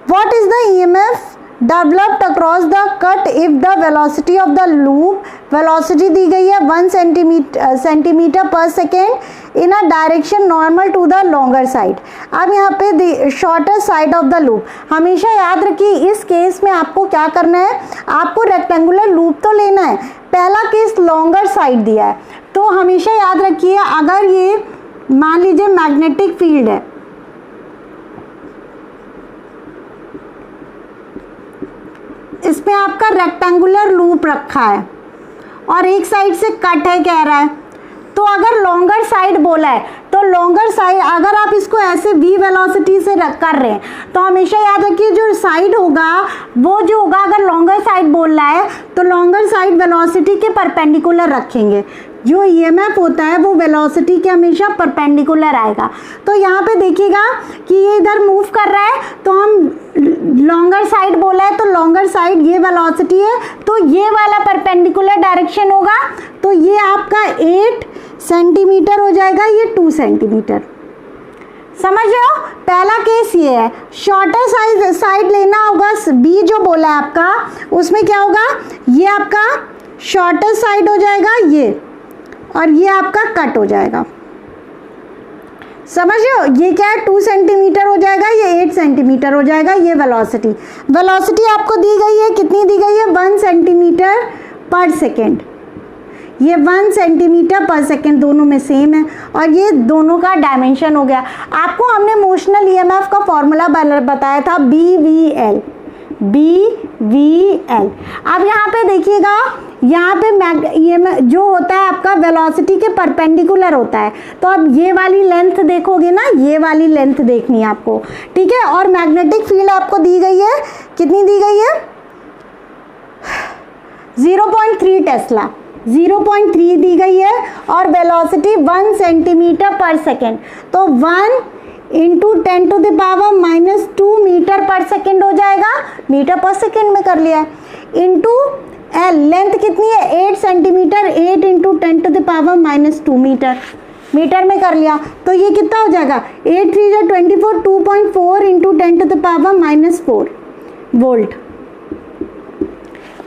what is the EMF developed across the cut if the velocity of the loop, velocity दी गई है 1 centimetre पर second in a direction normal to the longer side. अब यहाँ पे shorter side of the loop, हमेशा याद रखिए इस केस में आपको क्या करना है, आपको रेक्टेंगुलर लूप तो लेना है, पहला केस लॉन्गर साइड दिया है, तो हमेशा याद रखिए अगर ये मान लीजिए मैग्नेटिक फील्ड है, इसमें आपका रेक्टेंगुलर लूप रखा है और एक साइड से कट है कह रहा है, तो अगर लॉन्गर साइड बोला है तो लॉन्गर साइड अगर आप इसको ऐसे v वेलोसिटी से कर रहे हैं तो हमेशा याद रखिए जो साइड होगा वो जो होगा, अगर लॉन्गर साइड बोल रहा है तो लॉन्गर साइड वेलोसिटी के परपेंडिकुलर रखेंगे, जो EMF होता है वो वेलोसिटी के हमेशा परपेंडिकुलर आएगा। तो यहाँ पे देखिएगा कि ये इधर मूव कर रहा है, तो हम लॉन्गर साइड बोला है तो लॉन्गर साइड ये वेलोसिटी है, तो ये वाला परपेंडिकुलर डायरेक्शन होगा, तो ये आपका 8 सेंटीमीटर हो जाएगा, ये 2 सेंटीमीटर। समझ रहे हो, पहला केस ये है, शॉर्टर साइड लेना होगा, B जो बोला है आपका उसमें क्या होगा, ये आपका शॉर्टर साइड हो जाएगा ये, और ये आपका कट हो जाएगा। समझ रहे हो, ये क्या है 2 सेंटीमीटर हो जाएगा, ये 8 सेंटीमीटर हो जाएगा। ये वेलोसिटी आपको दी गई है, कितनी दी गई है, 1 सेंटीमीटर पर सेकेंड, ये 1 सेंटीमीटर पर सेकेंड दोनों में सेम है, और ये दोनों का डायमेंशन हो गया। आपको हमने मोशनल EMF का फॉर्मूला बताया था BVL। अब यहाँ पे देखिएगा, यहाँ पे EMF जो होता है आपका वेलोसिटी के परपेंडिकुलर होता है, तो अब ये वाली लेंथ देखोगे ना, ये वाली लेंथ देखनी है आपको, ठीक है। और मैग्नेटिक फील्ड आपको दी गई है, कितनी दी गई है, 0.3 टेस्ला, 0.3 दी गई है, और वेलोसिटी 1 सेंटीमीटर पर सेकेंड, तो 1 into 10 to the power -2 metre per second हो जाएगा, मीटर पर सेकेंड में कर लिया है, इंटू L, लेंथ कितनी है 8 centimetre, 8 into 10 to the power -2 metre, metre में कर लिया, तो ये कितना हो जाएगा 8 3 24, 2.4 into 10 to the power -4 volt.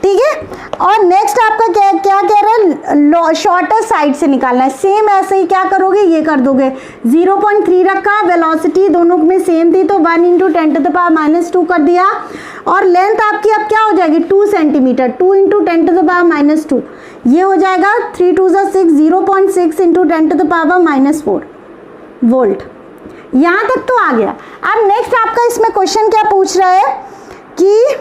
ठीक है। और नेक्स्ट आपका क्या क्या कह रहा है, शॉर्टर साइड से निकालना है। सेम ऐसे ही क्या करोगे, ये कर दोगे। 0.3 रखा, वेलोसिटी दोनों में सेम थी तो 1 × 10⁻² कर दिया। और लेंथ आपकी अब क्या हो जाएगी, 2 सेंटीमीटर, 2 × 10⁻², ये हो जाएगा 3 2 6, 0.6 × 10⁻⁴ वोल्ट। यहाँ तक तो आ गया। अब नेक्स्ट आपका इसमें क्वेश्चन क्या पूछ रहा है कि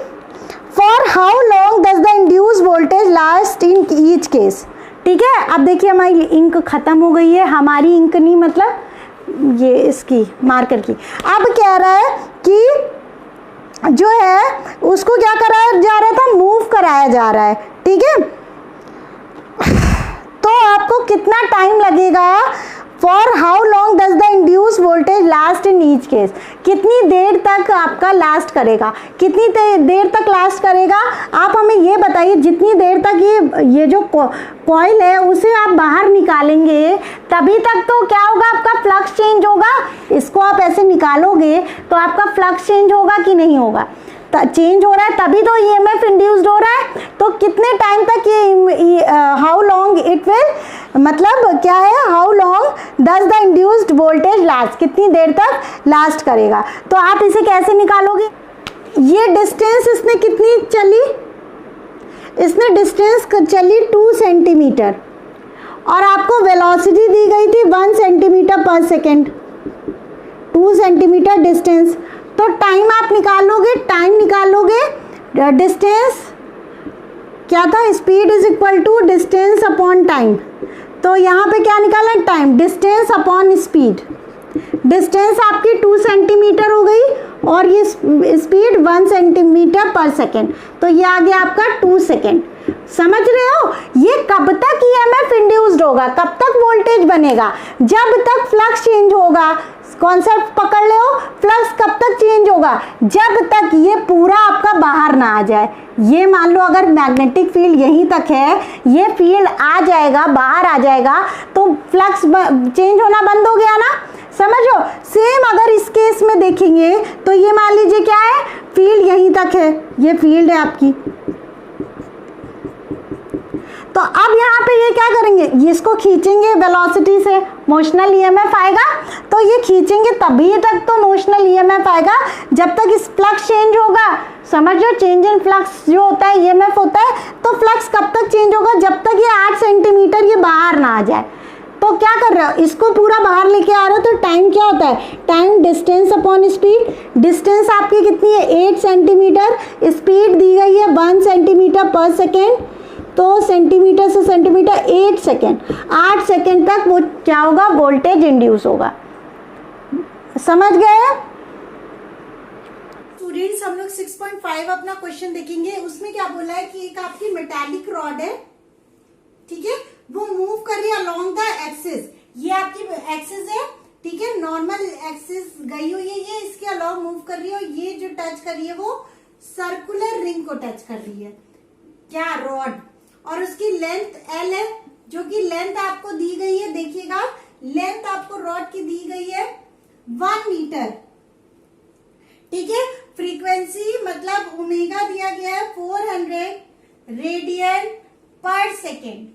for how long does the induce voltage last in each case. ठीक है, अब देखिए हमारी इंक खत्म हो गई है, हमारी इंक नहीं मतलब ये इसकी मार्कर की। अब कह रहा है कि जो है उसको क्या कराया जा रहा था, मूव कराया जा रहा है। ठीक है, तो आपको कितना टाइम लगेगा, for how long does the induce voltage last in each case, कितनी देर तक आपका लास्ट करेगा, कितनी देर तक लास्ट करेगा, आप हमें ये बताइए। जितनी देर तक ये जो कॉइल है उसे आप बाहर निकालेंगे तभी तक तो क्या होगा, आपका फ्लक्स चेंज होगा। इसको आप ऐसे निकालोगे तो आपका फ्लक्स चेंज होगा कि नहीं होगा, चेंज हो रहा है तभी तो ईएमएफ इंड्यूस्ड हो रहा है। तो कितने टाइम तक ये हाउ लॉन्ग इट विल, मतलब क्या है, how long does the induced voltage last, कितनी देर तक लास्ट करेगा। तो आप इसे कैसे निकालोगे, ये डिस्टेंस इसने कितनी चली, इसने डिस्टेंस चली 2 सेंटीमीटर और आपको वेलोसिटी दी गई थी 1 सेंटीमीटर पर सेकेंड, 2 सेंटीमीटर डिस्टेंस। तो टाइम आप निकालोगे, टाइम निकालोगे, डिस्टेंस क्या था, speed is equal to distance upon time. तो यहाँ पे क्या निकाला, time, distance upon speed. Distance आपकी 2 सेंटीमीटर हो गई और ये स्पीड 1 सेंटीमीटर पर सेकेंड, तो ये आ गया आपका 2 सेकेंड। समझ रहे हो, ये कब तक ईएमएफ इंड्यूस्ड होगा, कब तक वोल्टेज बनेगा, जब तक फ्लक्स चेंज होगा। कॉन्सेप्ट पकड़ ले हो, फ्लक्स कब तक चेंज होगा, जब तक ये पूरा आपका बाहर ना आ जाए। ये मान लो अगर मैग्नेटिक फील्ड यहीं तक है, ये फील्ड आ जाएगा, बाहर आ जाएगा तो फ्लक्स चेंज होना बंद हो गया ना, समझो। सेम अगर इस केस में देखेंगे तो ये मान लीजिए क्या है, फील्ड यहीं तक है, ये फील्ड है आपकी। तो अब यहाँ पे ये क्या करेंगे, इसको खींचेंगे वेलोसिटी से, मोशनल ईएमएफ आएगा। तो ये खींचेंगे तभी तक तो मोशनल ईएमएफ आएगा जब तक इस फ्लक्स चेंज होगा। समझो, चेंज इन फ्लक्स जो होता है ईएमएफ होता है। तो फ्लक्स कब तक चेंज होगा, जब तक ये 8 सेंटीमीटर ये बाहर ना आ जाए। तो क्या कर रहे हो, इसको पूरा बाहर लेके आ रहे हो। तो टाइम क्या होता है, time distance upon speed. Distance आपकी कितनी है, 8 सेंटीमीटर, स्पीड दी गई है 1 सेंटीमीटर पर सेकेंड। तो सेंटीमीटर से सेंटीमीटर 8 सेकेंड, 8 सेकेंड तक वो क्या होगा, वोल्टेज इंड्यूस होगा। समझ गए स्टूडेंट्स। हम लोग 6.5 अपना क्वेश्चन देखेंगे। उसमें क्या बोला है कि एक आपकी मेटालिक रॉड है, ठीक है, वो मूव कर रही है अलोंग द एक्सिस। ये आपकी एक्सिस है, ठीक है, नॉर्मल एक्सिस गई हुई है, ये इसके अलोंग मूव कर रही है। और ये जो टच कर रही है वो सर्कुलर रिंग को टच कर रही है, क्या, रॉड। और उसकी लेंथ L है, जो कि लेंथ आपको दी गई है, देखिएगा लेंथ आपको रॉड की दी गई है 1 मीटर, ठीक है। फ्रीक्वेंसी मतलब ओमेगा दिया गया है 400 रेडियन पर सेकेंड।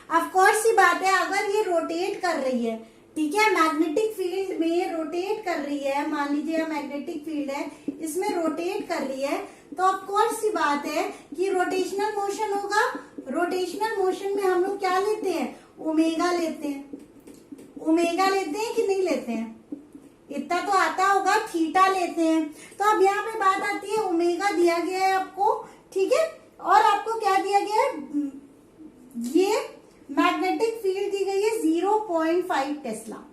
ऑफ कोर्स ये बात है, अगर ये रोटेट कर रही है, ठीक है, मैग्नेटिक फील्ड में रोटेट कर रही है, मान लीजिए मैग्नेटिक फील्ड है, इसमें रोटेट कर रही है, तो ऑफ कोर्स सी बात है कि रोटेशनल मोशन होगा। रोटेशनल मोशन में हम लोग क्या लेते हैं, ओमेगा लेते हैं। ओमेगा लेते हैं कि नहीं लेते हैं, इतना तो आता होगा, थीटा लेते हैं। तो अब यहाँ पे बात आती है, ओमेगा दिया गया है आपको, ठीक है, और आपको क्या दिया गया है, ये मैग्नेटिक फील्ड दी गई है 0.5 टेस्ला।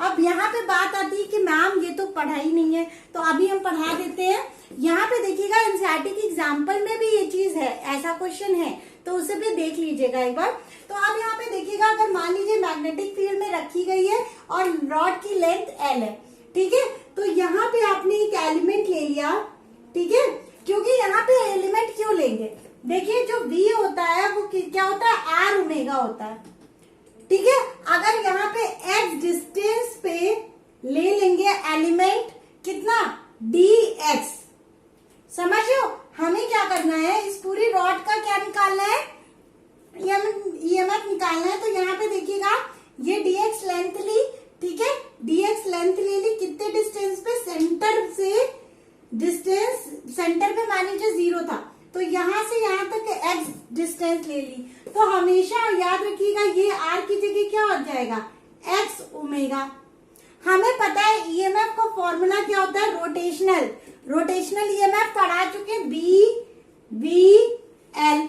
अब यहाँ पे बात आती है कि मैम ये तो पढ़ा ही नहीं है, तो अभी हम पढ़ा देते हैं। यहाँ पे देखिएगा एनसीईआरटी की एग्जाम्पल में भी ये चीज है, ऐसा क्वेश्चन है, तो उसे भी देख लीजिएगा एक बार। तो अब यहाँ पे देखिएगा, अगर मान लीजिए मैग्नेटिक फील्ड में रखी गई है और रॉड की लेंथ L है, ठीक है, तो यहाँ पे आपने एक एलिमेंट ले लिया, ठीक है, क्योंकि यहाँ पे एलिमेंट क्यों लेंगे, देखिए जो V होता है वो क्या होता है, R ओमेगा होता है, ठीक है। अगर यहाँ पे x डिस्टेंस पे ले लेंगे एलिमेंट, कितना, dx, समझ लो, हमें क्या करना है, इस पूरी रॉड का क्या निकालना है, ईएमएफ निकालना है। तो यहाँ पे देखिएगा ये dx लेंथ ली, ठीक है, dx लेंथ ले ली, कितने डिस्टेंस पे, सेंटर से डिस्टेंस, सेंटर पे मान लीजिए 0 था, तो यहां से यहां तक x डिस्टेंस ले ली। तो हमेशा याद रखिएगा ये r की जगह क्या हो जाएगा, x ओमेगा। हमें पता है ईएमएफ का फॉर्मूला क्या होता है, रोटेशनल, रोटेशनल ईएमएफ पढ़ा चुके हैं, BVL,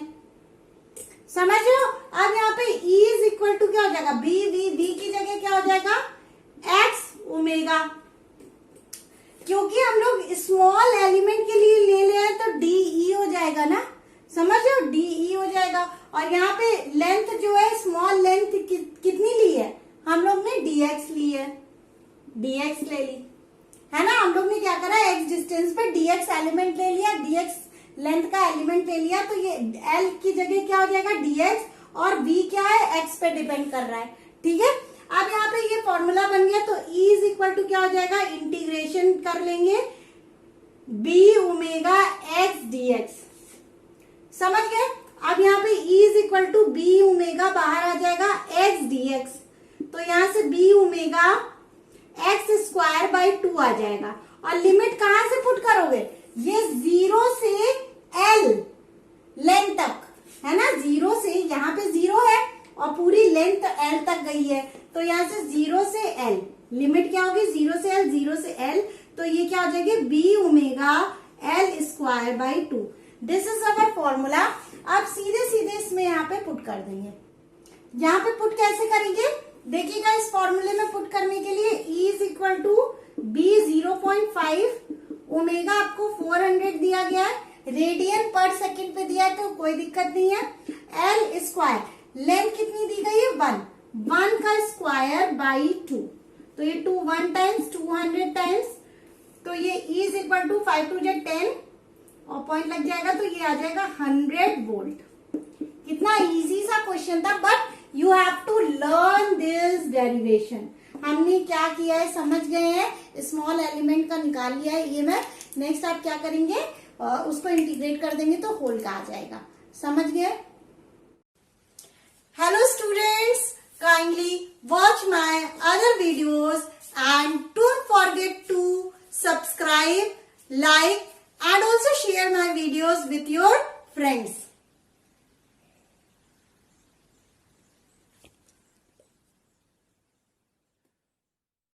समझ लो। अब यहाँ पे E इज इक्वल टू क्या हो जाएगा, BV की जगह क्या हो जाएगा, x ओमेगा। क्योंकि हम लोग स्मॉल एलिमेंट के लिए ले ले तो DE हो जाएगा ना, समझ लो, DE हो जाएगा। और यहाँ पे लेंथ जो है, स्मॉल लेंथ कितनी ली है हम लोग ने, dx ली है, dx ले ली है ना। हम लोग ने क्या करा, x डिस्टेंस पे dx एलिमेंट ले लिया, dx लेंथ का एलिमेंट ले लिया, तो ये l की जगह क्या हो जाएगा, dx, और v क्या है, x पे डिपेंड कर रहा है, ठीक है। अब यहाँ पे ये फॉर्मूला बन गया, तो E इज इक्वल टू क्या हो जाएगा, इंटीग्रेशन कर लेंगे b ओमेगा x dx, समझ गए। अब यहाँ पे E is equal to b omega बाहर आ जाएगा x dx, तो यहाँ से b omega x square by 2 आ जाएगा। और लिमिट कहां से पुट करोगे, ये 0 से l लेंथ तक है ना, 0 से, यहाँ पे 0 है और पूरी लेंथ l तक गई है, तो यहाँ से 0 से l लिमिट क्या होगी, 0 से l, 0 से l, तो ये क्या हो जाएगी, b omega l square by 2। This is our formula. अब सीधे सीधे इसमें यहाँ पे पुट कर देंगे। यहाँ पे पुट कैसे करेंगे, देखिएगा, इस फॉर्मूले में पुट करने के लिए E is equal to B 0.5 omega आपको 400 दिया गया है, रेडियन पर सेकंड पे दिया है, तो कोई दिक्कत नहीं है। L स्क्वायर, लेंथ कितनी दी गई है, 1 का स्क्वायर बाई 2, तो ये 2 1 टाइम्स 200 टाइम्स, तो ये E इज इक्वल टू 5 2 10 और पॉइंट लग जाएगा, तो ये आ जाएगा 100 वोल्ट। कितना इजी सा क्वेश्चन था, but you have to learn this derivation. हमने क्या किया है, समझ गए हैं, स्मॉल एलिमेंट का निकाल लिया है ईएमएफ। नेक्स्ट आप क्या करेंगे, उसको इंटीग्रेट कर देंगे तो होल का आ जाएगा, समझ गए। Hello students, kindly watch my other videos and don't forget to subscribe, like and also share my videos with your friends.